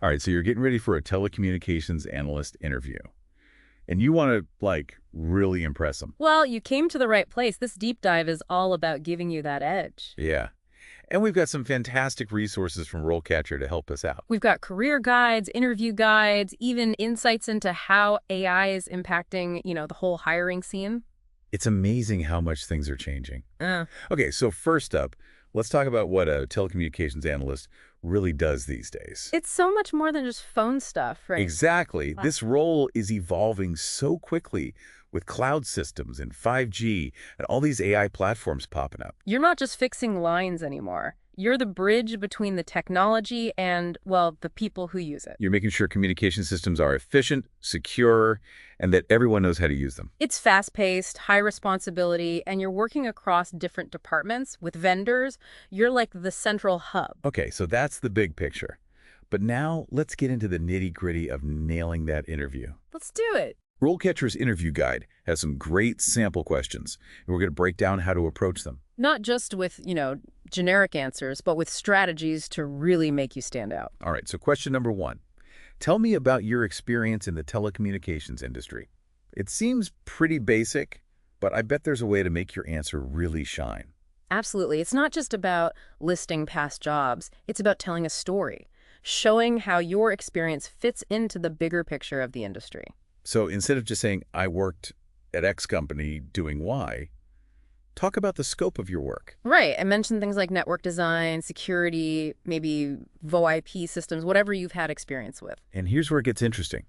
All right, so you're getting ready for a telecommunications analyst interview, and you want to, really impress them. Well, you came to the right place. This deep dive is all about giving you that edge. Yeah. And we've got some fantastic resources from RoleCatcher to help us out. We've got career guides, interview guides, even insights into how AI is impacting, the whole hiring scene. It's amazing how much things are changing. Uh, Okay, so first up, let's talk about what a telecommunications analyst really does these days. it's so much more than just phone stuff, right? Exactly. Wow. This role is evolving so quickly with cloud systems and 5G and all these AI platforms popping up. You're not just fixing lines anymore. You're the bridge between the technology and, well, the people who use it. You're making sure communication systems are efficient, secure, and that everyone knows how to use them. It's fast-paced, high responsibility, and you're working across different departments with vendors. You're like the central hub. Okay, so that's the big picture. But now let's get into the nitty-gritty of nailing that interview. Let's do it. RoleCatcher's interview guide has some great sample questions, and we're going to break down how to approach them. Not just with, generic answers, but with strategies to really make you stand out. All right, so question number one. Tell me about your experience in the telecommunications industry. It seems pretty basic, but I bet there's a way to make your answer really shine. Absolutely. It's not just about listing past jobs. It's about telling a story, showing how your experience fits into the bigger picture of the industry. So instead of just saying, I worked at X company doing Y, talk about the scope of your work. Right. I mentioned things like network design, security, maybe VoIP systems, whatever you've had experience with. And here's where it gets interesting.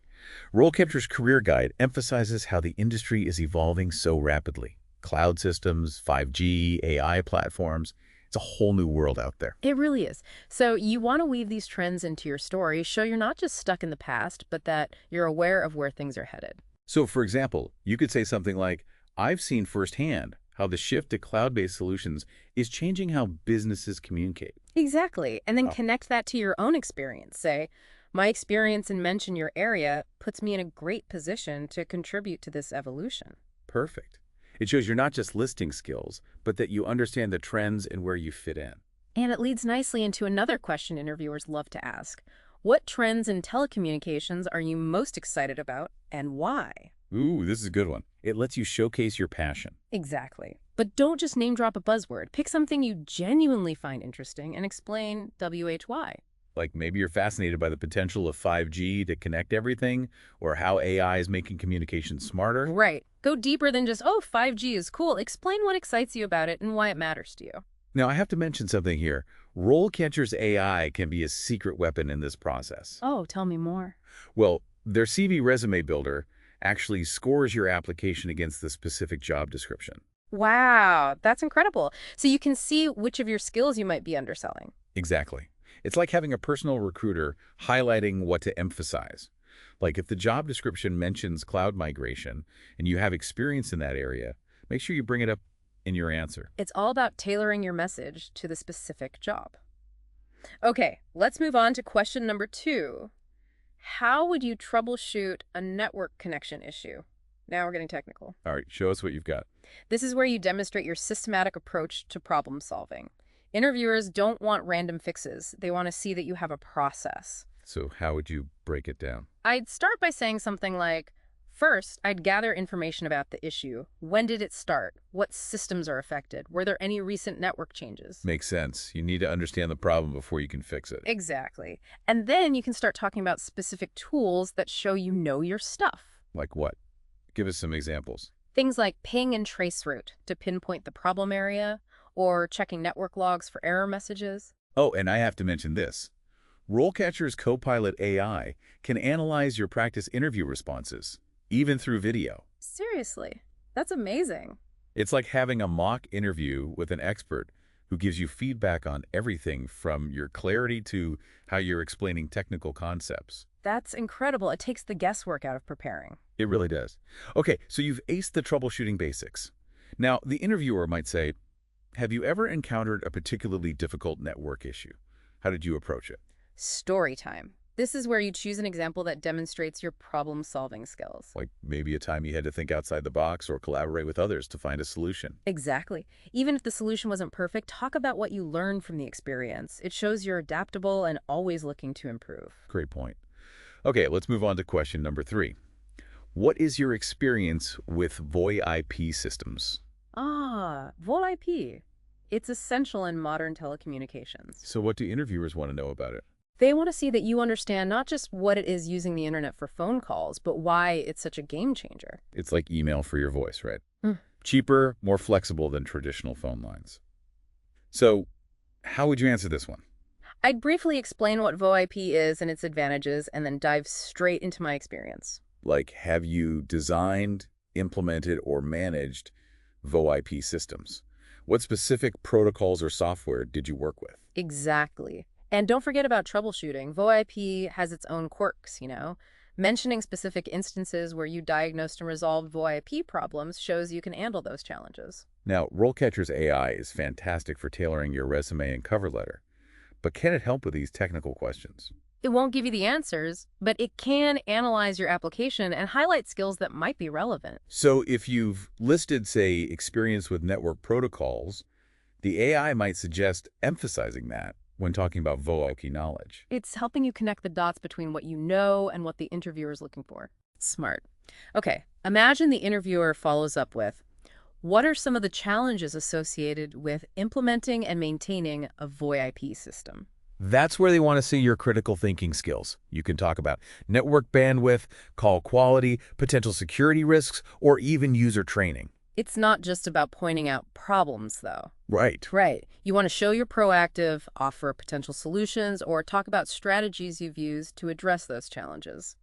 RoleCatcher's career guide emphasizes how the industry is evolving so rapidly. Cloud systems, 5G, AI platforms. It's a whole new world out there. It really is. So you want to weave these trends into your story, show you're not just stuck in the past, but that you're aware of where things are headed. So, for example, you could say something like, I've seen firsthand how the shift to cloud-based solutions is changing how businesses communicate. Exactly. And then Oh, connect that to your own experience. Say, my experience and mention your area puts me in a great position to contribute to this evolution. perfect. It shows you're not just listing skills, but that you understand the trends and where you fit in. And it leads nicely into another question interviewers love to ask. What trends in telecommunications are you most excited about and why? Ooh, this is a good one. It lets you showcase your passion. Exactly. But don't just name drop a buzzword. Pick something you genuinely find interesting and explain WHY. Like maybe you're fascinated by the potential of 5G to connect everything, or how AI is making communication smarter. Right. Go deeper than just, oh, 5G is cool. Explain what excites you about it and why it matters to you. Now, I have to mention something here. RoleCatcher's AI can be a secret weapon in this process. Oh, tell me more. Well, their CV resume builder actually scores your application against the specific job description. Wow, that's incredible. So you can see which of your skills you might be underselling. Exactly. It's like having a personal recruiter highlighting what to emphasize. Like if the job description mentions cloud migration and you have experience in that area, make sure you bring it up in your answer. It's all about tailoring your message to the specific job. Okay, let's move on to question number 2. How would you troubleshoot a network connection issue? Now we're getting technical. All right, show us what you've got. This is where you demonstrate your systematic approach to problem solving. Interviewers don't want random fixes. They want to see that you have a process. So how would you break it down? I'd start by saying something like, first, I'd gather information about the issue. When did it start? What systems are affected? Were there any recent network changes? Makes sense. You need to understand the problem before you can fix it. Exactly. And then you can start talking about specific tools that show you know your stuff. Like what? Give us some examples. Things like ping and trace route to pinpoint the problem area, or checking network logs for error messages. Oh, and I have to mention this. RoleCatcher's Copilot AI can analyze your practice interview responses, even through video. Seriously, that's amazing. It's like having a mock interview with an expert who gives you feedback on everything from your clarity to how you're explaining technical concepts. That's incredible. It takes the guesswork out of preparing. It really does. Okay, so you've aced the troubleshooting basics. Now, the interviewer might say, have you ever encountered a particularly difficult network issue? How did you approach it? Story time. This is where you choose an example that demonstrates your problem-solving skills. Like maybe a time you had to think outside the box or collaborate with others to find a solution. Exactly. Even if the solution wasn't perfect, talk about what you learned from the experience. It shows you're adaptable and always looking to improve. Great point. Okay, let's move on to question number 3. What is your experience with VoIP systems? VoIP. It's essential in modern telecommunications. So what do interviewers want to know about it? They want to see that you understand not just what it is using the internet for phone calls, but why it's such a game changer. It's like email for your voice, right? Mm. Cheaper, more flexible than traditional phone lines. So how would you answer this one? I'd briefly explain what VoIP is and its advantages, and then dive straight into my experience. Like, have you designed, implemented, or managed VoIP systems? What specific protocols or software did you work with? Exactly. And don't forget about troubleshooting. VoIP has its own quirks, Mentioning specific instances where you diagnosed and resolved VoIP problems shows you can handle those challenges. Now, RoleCatcher's AI is fantastic for tailoring your resume and cover letter, but can it help with these technical questions? It won't give you the answers, but it can analyze your application and highlight skills that might be relevant. So if you've listed, say, experience with network protocols, the AI might suggest emphasizing that when talking about VoIP knowledge. It's helping you connect the dots between what you know and what the interviewer is looking for. Smart. Okay, imagine the interviewer follows up with, what are some of the challenges associated with implementing and maintaining a VoIP system? That's where they want to see your critical thinking skills. You can talk about network bandwidth, call quality, potential security risks, or even user training. It's not just about pointing out problems, though. Right. Right. You want to show you're proactive, offer potential solutions, or talk about strategies you've used to address those challenges.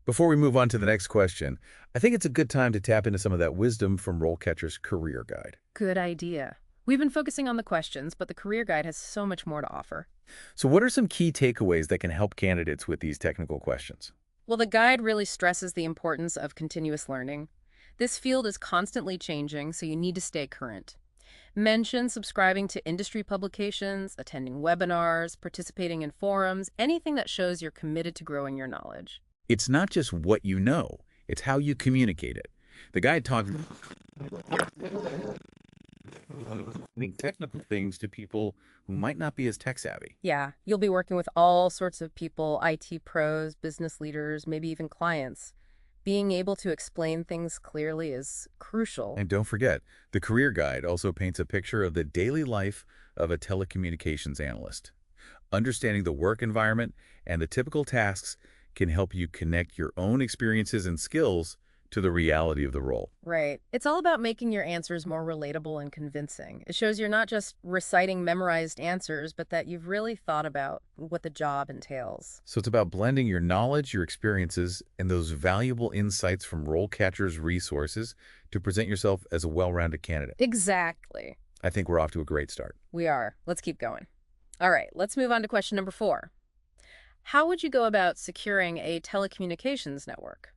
Before we move on to the next question, I think it's a good time to tap into some of that wisdom from RoleCatcher's Career Guide. Good idea. We've been focusing on the questions, but the Career Guide has so much more to offer. So what are some key takeaways that can help candidates with these technical questions? Well, the guide really stresses the importance of continuous learning. This field is constantly changing, so you need to stay current. Mention subscribing to industry publications, attending webinars, participating in forums, anything that shows you're committed to growing your knowledge. It's not just what you know, it's how you communicate it. The guide talks technical things to people who might not be as tech-savvy. Yeah, you'll be working with all sorts of people, IT pros, business leaders, maybe even clients. Being able to explain things clearly is crucial. And don't forget, the Career Guide also paints a picture of the daily life of a telecommunications analyst. Understanding the work environment and the typical tasks can help you connect your own experiences and skills to the reality of the role. Right. It's all about making your answers more relatable and convincing. It shows you're not just reciting memorized answers, but that you've really thought about what the job entails. So it's about blending your knowledge, your experiences, and those valuable insights from RoleCatcher's resources to present yourself as a well-rounded candidate. Exactly. I think we're off to a great start. We are. Let's keep going. All right, let's move on to question number 4. How would you go about securing a telecommunications network?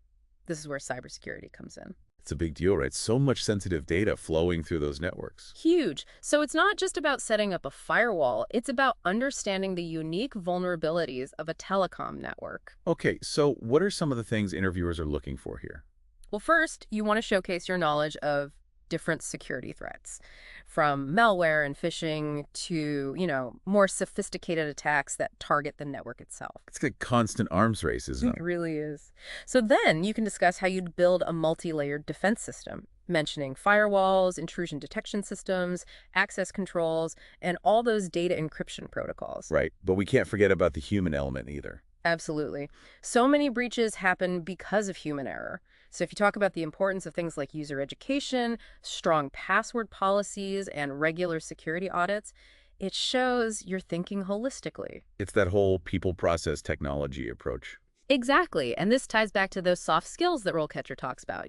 This is where cybersecurity comes in. It's a big deal, right? So much sensitive data flowing through those networks. Huge. So it's not just about setting up a firewall. It's about understanding the unique vulnerabilities of a telecom network. Okay, so what are some of the things interviewers are looking for here? Well, first, you want to showcase your knowledge of different security threats, from malware and phishing to, more sophisticated attacks that target the network itself. It's like a constant arms race, isn't it? It really is. So then you can discuss how you'd build a multi-layered defense system, mentioning firewalls, intrusion detection systems, access controls, and all those data encryption protocols. Right, but we can't forget about the human element either. Absolutely. So many breaches happen because of human error. So if you talk about the importance of things like user education, strong password policies, and regular security audits, it shows you're thinking holistically. It's that whole people process technology approach. Exactly. And this ties back to those soft skills that RoleCatcher talks about.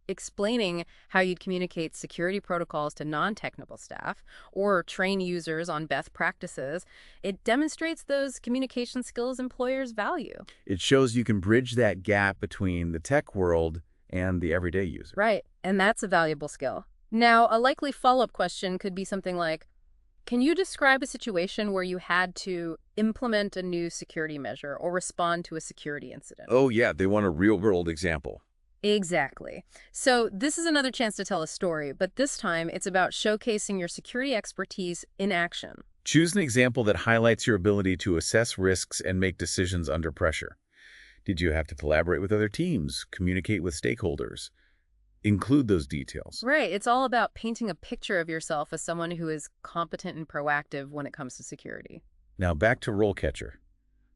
Explaining how you'd communicate security protocols to non-technical staff or train users on best practices. It demonstrates those communication skills employers value. It shows you can bridge that gap between the tech world and the everyday user. Right. And that's a valuable skill. Now, a likely follow-up question could be something like, Can you describe a situation where you had to implement a new security measure or respond to a security incident? Oh, yeah, they want a real-world example. Exactly. So this is another chance to tell a story, but this time it's about showcasing your security expertise in action. Choose an example that highlights your ability to assess risks and make decisions under pressure. Did you have to collaborate with other teams, communicate with stakeholders? Include those details. Right. It's all about painting a picture of yourself as someone who is competent and proactive when it comes to security. Now back to RoleCatcher.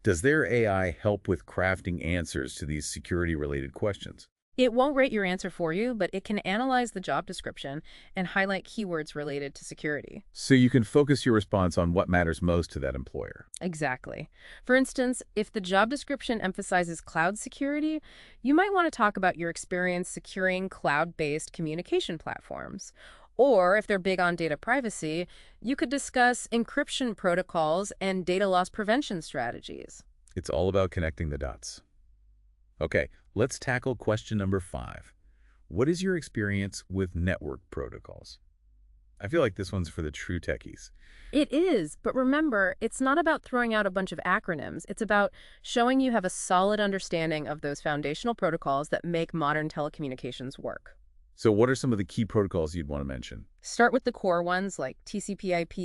Does their AI help with crafting answers to these security-related questions? It won't rate your answer for you, but it can analyze the job description and highlight keywords related to security. So you can focus your response on what matters most to that employer. Exactly. For instance, if the job description emphasizes cloud security, you might want to talk about your experience securing cloud-based communication platforms. Or if they're big on data privacy, you could discuss encryption protocols and data loss prevention strategies. It's all about connecting the dots. Okay, let's tackle question number 5. What is your experience with network protocols? I feel like this one's for the true techies. It is, but remember, it's not about throwing out a bunch of acronyms. It's about showing you have a solid understanding of those foundational protocols that make modern telecommunications work. So what are some of the key protocols you'd want to mention? Start with the core ones like TCP/IP,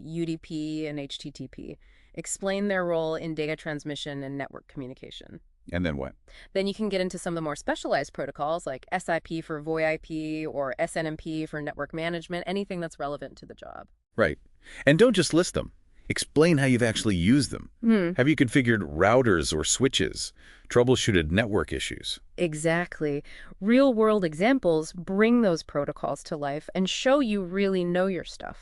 UDP, and HTTP. Explain their role in data transmission and network communication. And then what? Then you can get into some of the more specialized protocols like SIP for VoIP or SNMP for network management, anything that's relevant to the job. Right. And don't just list them. Explain how you've actually used them. Have you configured routers or switches? Troubleshooted network issues? Exactly. Real-world examples bring those protocols to life and show you really know your stuff.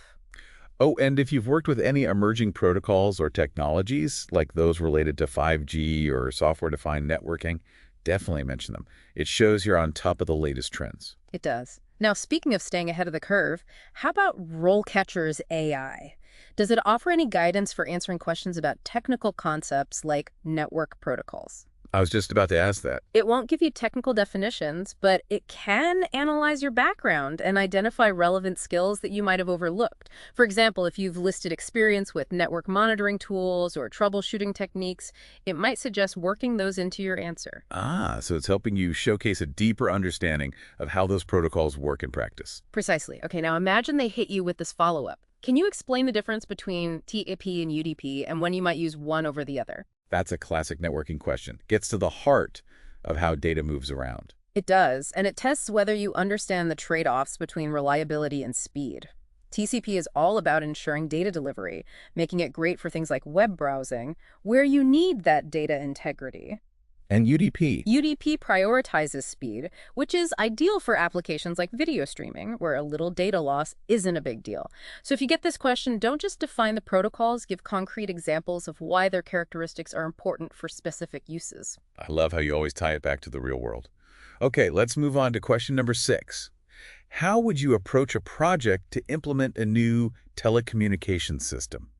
Oh, and if you've worked with any emerging protocols or technologies, like those related to 5G or software-defined networking, definitely mention them. It shows you're on top of the latest trends. It does. Now, speaking of staying ahead of the curve, how about RoleCatcher's AI? Does it offer any guidance for answering questions about technical concepts like network protocols? I was just about to ask that. It won't give you technical definitions, but it can analyze your background and identify relevant skills that you might have overlooked. For example, if you've listed experience with network monitoring tools or troubleshooting techniques, it might suggest working those into your answer. Ah, so it's helping you showcase a deeper understanding of how those protocols work in practice. Precisely. Okay, now imagine they hit you with this follow-up. Can you explain the difference between TAP and UDP and when you might use one over the other? That's a classic networking question. Gets to the heart of how data moves around. It does, and it tests whether you understand the trade-offs between reliability and speed. TCP is all about ensuring data delivery, making it great for things like web browsing, where you need that data integrity. And UDP? UDP prioritizes speed, which is ideal for applications like video streaming, where a little data loss isn't a big deal. So if you get this question, don't just define the protocols, give concrete examples of why their characteristics are important for specific uses. I love how you always tie it back to the real world. Okay, let's move on to question number 6. How would you approach a project to implement a new telecommunications system?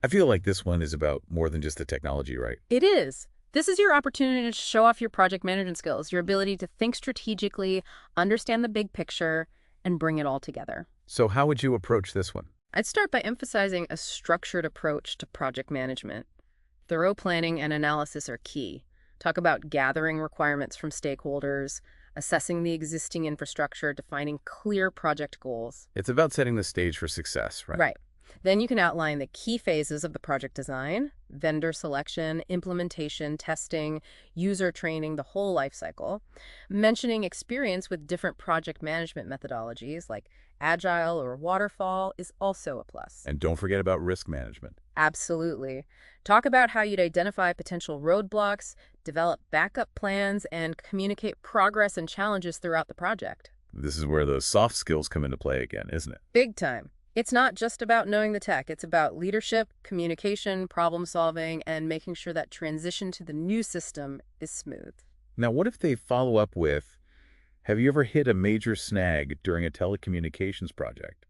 I feel like this one is about more than just the technology, right? It is. This is your opportunity to show off your project management skills, your ability to think strategically, understand the big picture, and bring it all together. So how would you approach this one? I'd start by emphasizing a structured approach to project management. Thorough planning and analysis are key. Talk about gathering requirements from stakeholders, assessing the existing infrastructure, defining clear project goals. It's about setting the stage for success, right? Right. Then you can outline the key phases of the project design: vendor selection, implementation, testing, user training, the whole life cycle. Mentioning experience with different project management methodologies like Agile or Waterfall is also a plus. And don't forget about risk management. Absolutely. Talk about how you'd identify potential roadblocks, develop backup plans, and communicate progress and challenges throughout the project. This is where those soft skills come into play again, isn't it? Big time. It's not just about knowing the tech. It's about leadership, communication, problem solving, and making sure that transition to the new system is smooth. Now, what if they follow up with, have you ever hit a major snag during a telecommunications project?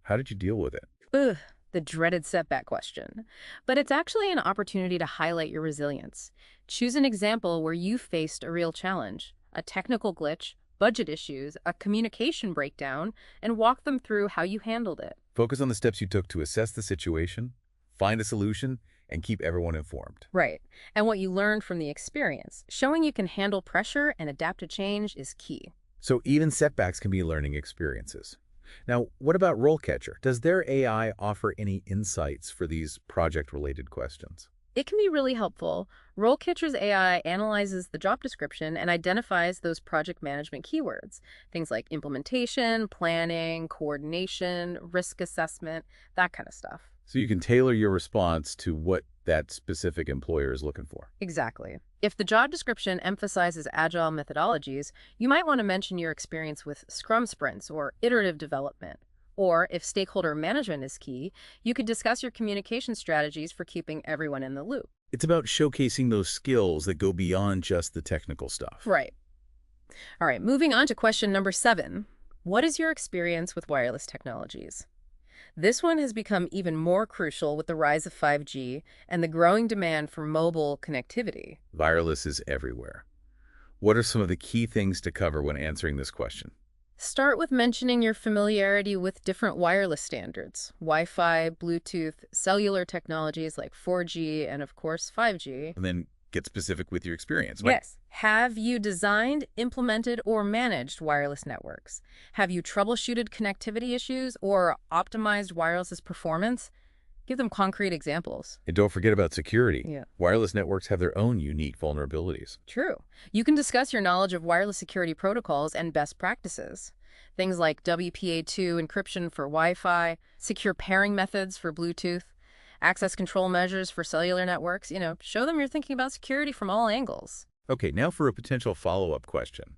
How did you deal with it? Ugh, the dreaded setback question. But it's actually an opportunity to highlight your resilience. Choose an example where you faced a real challenge, a technical glitch, budget issues, a communication breakdown, and walk them through how you handled it. Focus on the steps you took to assess the situation, find a solution, and keep everyone informed. Right. And what you learned from the experience. Showing you can handle pressure and adapt to change is key. So even setbacks can be learning experiences. Now, what about RoleCatcher? Does their AI offer any insights for these project-related questions? It can be really helpful. RoleCatcher's AI analyzes the job description and identifies those project management keywords. Things like implementation, planning, coordination, risk assessment, that kind of stuff. So you can tailor your response to what that specific employer is looking for. Exactly. If the job description emphasizes agile methodologies, you might want to mention your experience with Scrum sprints or iterative development. Or if stakeholder management is key, you could discuss your communication strategies for keeping everyone in the loop. It's about showcasing those skills that go beyond just the technical stuff. Right. All right, moving on to question number 7. What is your experience with wireless technologies? This one has become even more crucial with the rise of 5G and the growing demand for mobile connectivity. Wireless is everywhere. What are some of the key things to cover when answering this question? Start with mentioning your familiarity with different wireless standards, Wi-Fi, Bluetooth, cellular technologies like 4G, and of course 5G. And then get specific with your experience. Yes. Have you designed, implemented, or managed wireless networks? Have you troubleshooted connectivity issues or optimized wireless performance? Give them concrete examples. And don't forget about security. Yeah. Wireless networks have their own unique vulnerabilities. True. You can discuss your knowledge of wireless security protocols and best practices. Things like WPA2 encryption for Wi-Fi, secure pairing methods for Bluetooth, access control measures for cellular networks. Show them you're thinking about security from all angles. Okay, now for a potential follow-up question.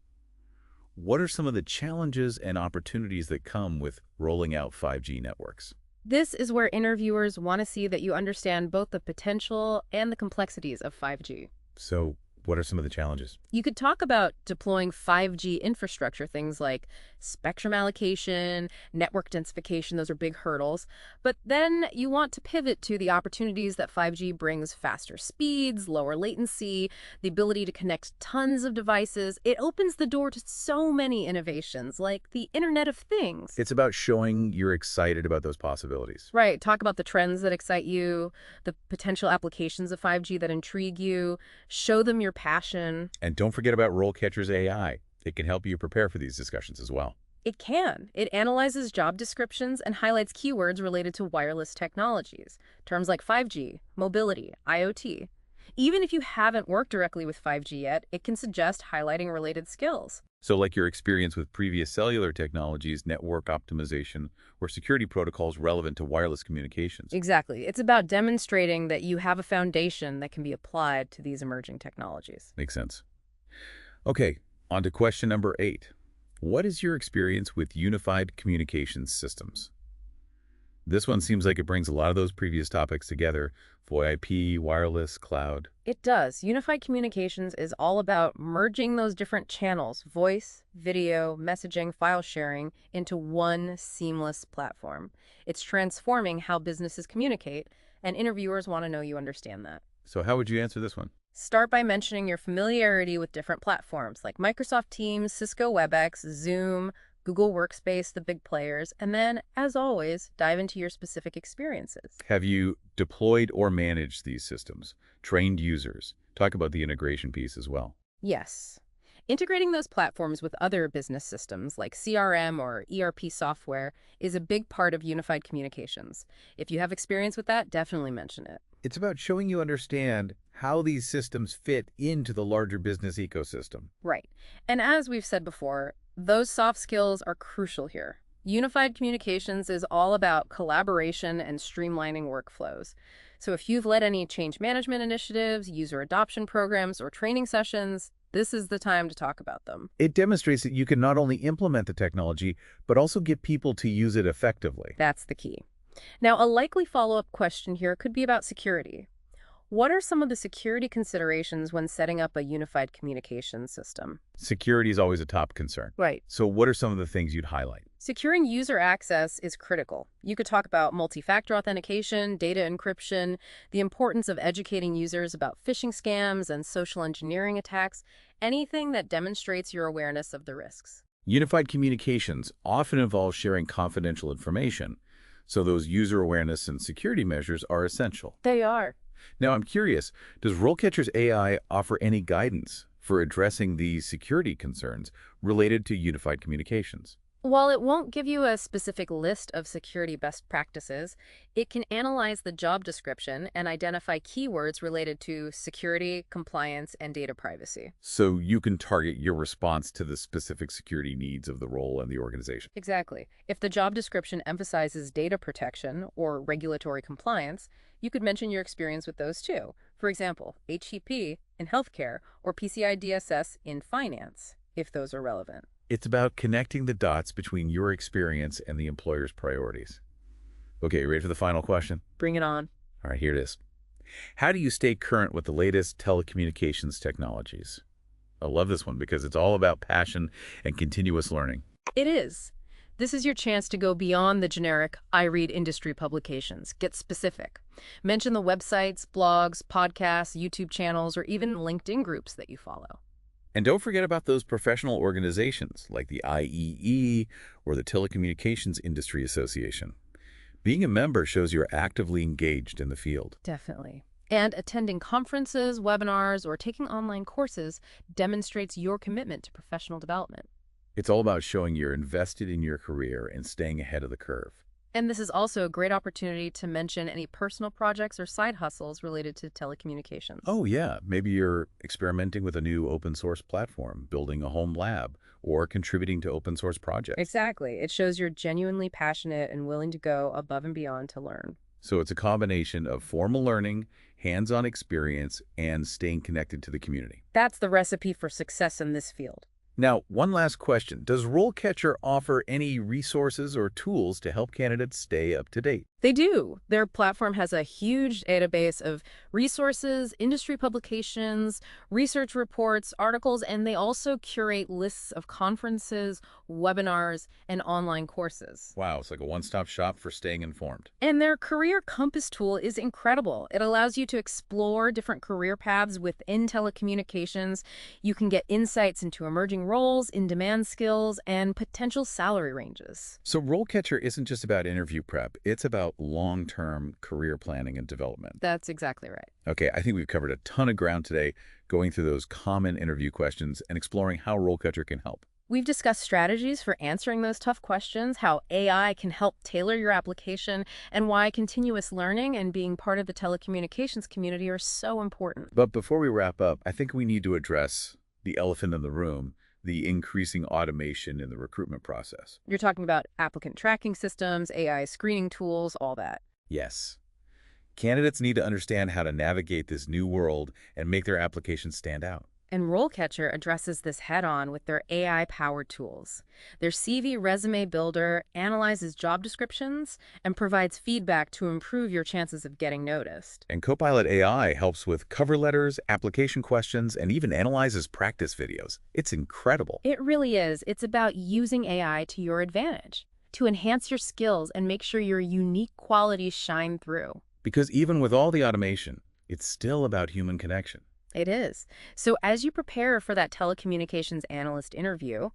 What are some of the challenges and opportunities that come with rolling out 5G networks? This is where interviewers want to see that you understand both the potential and the complexities of 5G. So what are some of the challenges? You could talk about deploying 5G infrastructure, things like spectrum allocation, network densification. Those are big hurdles. But then you want to pivot to the opportunities that 5G brings: faster speeds, lower latency, the ability to connect tons of devices. It opens the door to so many innovations, like the Internet of Things. It's about showing you're excited about those possibilities. Right. Talk about the trends that excite you, the potential applications of 5G that intrigue you, show them your passion. And don't forget about RoleCatcher's AI. It can help you prepare for these discussions as well. It can. It analyzes job descriptions and highlights keywords related to wireless technologies, terms like 5G, mobility, IoT. Even if you haven't worked directly with 5G yet, it can suggest highlighting related skills. So like your experience with previous cellular technologies, network optimization, or security protocols relevant to wireless communications. Exactly. It's about demonstrating that you have a foundation that can be applied to these emerging technologies. Makes sense. Okay, on to question number 8. What is your experience with unified communications systems? This one seems like it brings a lot of those previous topics together: VoIP, wireless, cloud. It does. Unified communications is all about merging those different channels, voice, video, messaging, file sharing, into one seamless platform. It's transforming how businesses communicate, and interviewers want to know you understand that. So how would you answer this one? Start by mentioning your familiarity with different platforms like Microsoft Teams, Cisco WebEx, Zoom, Google Workspace, the big players, and then, as always, dive into your specific experiences. Have you deployed or managed these systems, trained users? Talk about the integration piece as well. Yes. Integrating those platforms with other business systems like CRM or ERP software is a big part of unified communications. If you have experience with that, definitely mention it. It's about showing you understand how these systems fit into the larger business ecosystem. Right. And as we've said before, those soft skills are crucial here. Unified communications is all about collaboration and streamlining workflows. So if you've led any change management initiatives, user adoption programs, or training sessions, this is the time to talk about them. It demonstrates that you can not only implement the technology, but also get people to use it effectively. That's the key. Now, a likely follow-up question here could be about security. What are some of the security considerations when setting up a unified communications system? Security is always a top concern. Right. So what are some of the things you'd highlight? Securing user access is critical. You could talk about multi-factor authentication, data encryption, the importance of educating users about phishing scams and social engineering attacks, anything that demonstrates your awareness of the risks. Unified communications often involves sharing confidential information. So those user awareness and security measures are essential. They are. Now, I'm curious, does RoleCatcher's AI offer any guidance for addressing these security concerns related to unified communications? While it won't give you a specific list of security best practices, it can analyze the job description and identify keywords related to security, compliance, and data privacy. So you can target your response to the specific security needs of the role and the organization. Exactly. If the job description emphasizes data protection or regulatory compliance, you could mention your experience with those too. For example, HCP in healthcare or PCI DSS in finance, if those are relevant. It's about connecting the dots between your experience and the employer's priorities. Okay, ready for the final question? Bring it on. All right, here it is. How do you stay current with the latest telecommunications technologies? I love this one because it's all about passion and continuous learning. It is. This is your chance to go beyond the generic, I read industry publications. Get specific. Mention the websites, blogs, podcasts, YouTube channels, or even LinkedIn groups that you follow. And don't forget about those professional organizations like the IEE or the Telecommunications Industry Association. Being a member shows you're actively engaged in the field. Definitely. And attending conferences, webinars, or taking online courses demonstrates your commitment to professional development. It's all about showing you're invested in your career and staying ahead of the curve. And this is also a great opportunity to mention any personal projects or side hustles related to telecommunications. Oh, yeah. Maybe you're experimenting with a new open source platform, building a home lab, or contributing to open source projects. Exactly. It shows you're genuinely passionate and willing to go above and beyond to learn. So it's a combination of formal learning, hands-on experience, and staying connected to the community. That's the recipe for success in this field. Now, one last question. Does RoleCatcher offer any resources or tools to help candidates stay up to date? They do. Their platform has a huge database of resources, industry publications, research reports, articles, and they also curate lists of conferences, webinars, and online courses. Wow, it's like a one-stop shop for staying informed. And their Career Compass tool is incredible. It allows you to explore different career paths within telecommunications. You can get insights into emerging roles, in-demand skills, and potential salary ranges. So RoleCatcher isn't just about interview prep. It's about long-term career planning and development. That's exactly right. Okay, I think we've covered a ton of ground today, going through those common interview questions and exploring how RoleCatcher can help. We've discussed strategies for answering those tough questions, how AI can help tailor your application, and why continuous learning and being part of the telecommunications community are so important. But before we wrap up, I think we need to address the elephant in the room, the increasing automation in the recruitment process. You're talking about applicant tracking systems, AI screening tools, all that. Yes. Candidates need to understand how to navigate this new world and make their applications stand out. And RoleCatcher addresses this head-on with their AI-powered tools. Their CV resume builder analyzes job descriptions and provides feedback to improve your chances of getting noticed. And Copilot AI helps with cover letters, application questions, and even analyzes practice videos. It's incredible. It really is. It's about using AI to your advantage, to enhance your skills and make sure your unique qualities shine through. Because even with all the automation, it's still about human connection. It is. So as you prepare for that telecommunications analyst interview,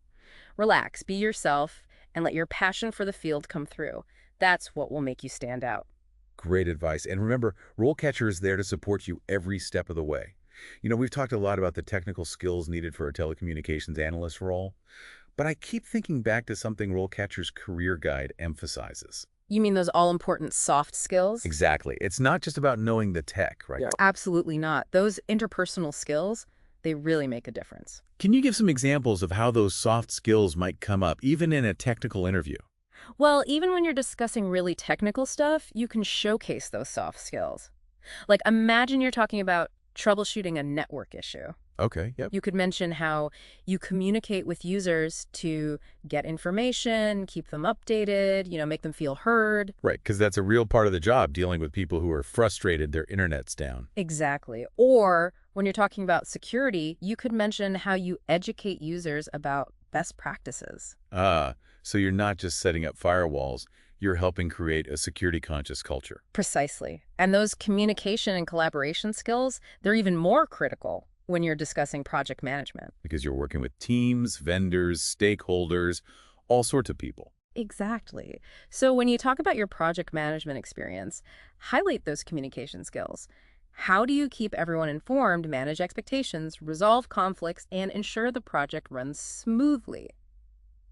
relax, be yourself, and let your passion for the field come through. That's what will make you stand out. Great advice. And remember, RoleCatcher is there to support you every step of the way. You know, we've talked a lot about the technical skills needed for a telecommunications analyst role, but I keep thinking back to something RoleCatcher's career guide emphasizes. You mean those all-important soft skills? Exactly. It's not just about knowing the tech, right? Yeah. Absolutely not. Those interpersonal skills, they really make a difference. Can you give some examples of how those soft skills might come up, even in a technical interview? Well, even when you're discussing really technical stuff, you can showcase those soft skills. Like, imagine you're talking about troubleshooting a network issue. Okay, yep. You could mention how you communicate with users to get information, keep them updated, make them feel heard. Right, because that's a real part of the job, dealing with people who are frustrated their internet's down. Exactly. Or when you're talking about security, you could mention how you educate users about best practices. So you're not just setting up firewalls, you're helping create a security-conscious culture. Precisely. And those communication and collaboration skills, they're even more critical when you're discussing project management. Because you're working with teams, vendors, stakeholders, all sorts of people. Exactly. So when you talk about your project management experience, highlight those communication skills. How do you keep everyone informed, manage expectations, resolve conflicts, and ensure the project runs smoothly?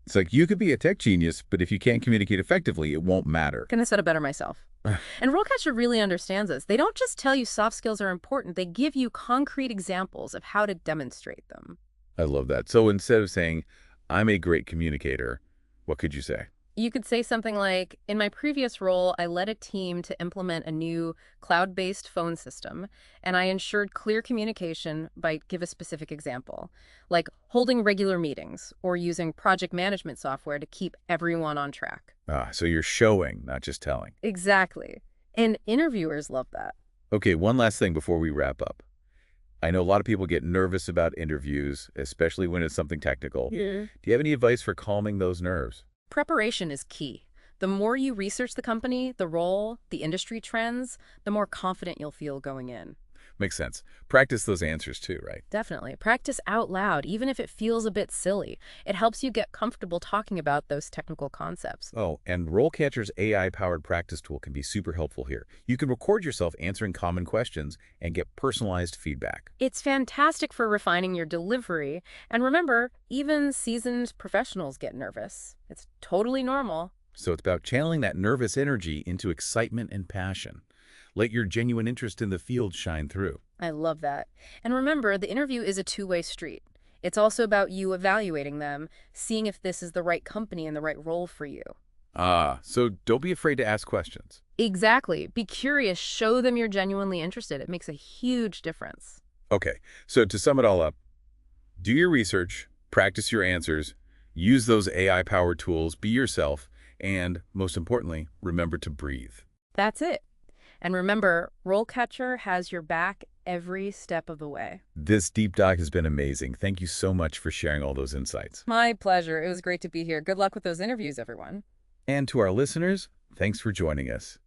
It's like you could be a tech genius, but if you can't communicate effectively, it won't matter. Couldn't have said it better myself. And RoleCatcher really understands this. They don't just tell you soft skills are important, they give you concrete examples of how to demonstrate them. I love that. So instead of saying, I'm a great communicator, what could you say? You could say something like, in my previous role, I led a team to implement a new cloud-based phone system, and I ensured clear communication by give a specific example, like holding regular meetings or using project management software to keep everyone on track. So you're showing, not just telling. Exactly. And interviewers love that. Okay, one last thing before we wrap up. I know a lot of people get nervous about interviews, especially when it's something technical. Yeah. Do you have any advice for calming those nerves? Preparation is key. The more you research the company, the role, the industry trends, the more confident you'll feel going in. Makes sense. Practice those answers too, right? Definitely. Practice out loud, even if it feels a bit silly. It helps you get comfortable talking about those technical concepts. Oh, and RoleCatcher's AI-powered practice tool can be super helpful here. You can record yourself answering common questions and get personalized feedback. It's fantastic for refining your delivery. And remember, even seasoned professionals get nervous. It's totally normal. So it's about channeling that nervous energy into excitement and passion. Let your genuine interest in the field shine through. I love that. And remember, the interview is a two-way street. It's also about you evaluating them, seeing if this is the right company and the right role for you. So don't be afraid to ask questions. Exactly. Be curious. Show them you're genuinely interested. It makes a huge difference. Okay, so to sum it all up, do your research, practice your answers, use those AI-powered tools, be yourself, and most importantly, remember to breathe. That's it. And remember, RoleCatcher has your back every step of the way. This deep dive has been amazing. Thank you so much for sharing all those insights. My pleasure. It was great to be here. Good luck with those interviews, everyone. And to our listeners, thanks for joining us.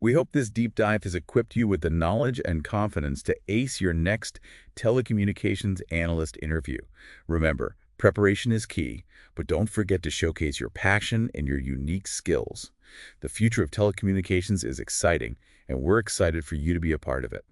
We hope this deep dive has equipped you with the knowledge and confidence to ace your next Telecommunications Analyst interview. Remember, preparation is key, but don't forget to showcase your passion and your unique skills. The future of telecommunications is exciting, and we're excited for you to be a part of it.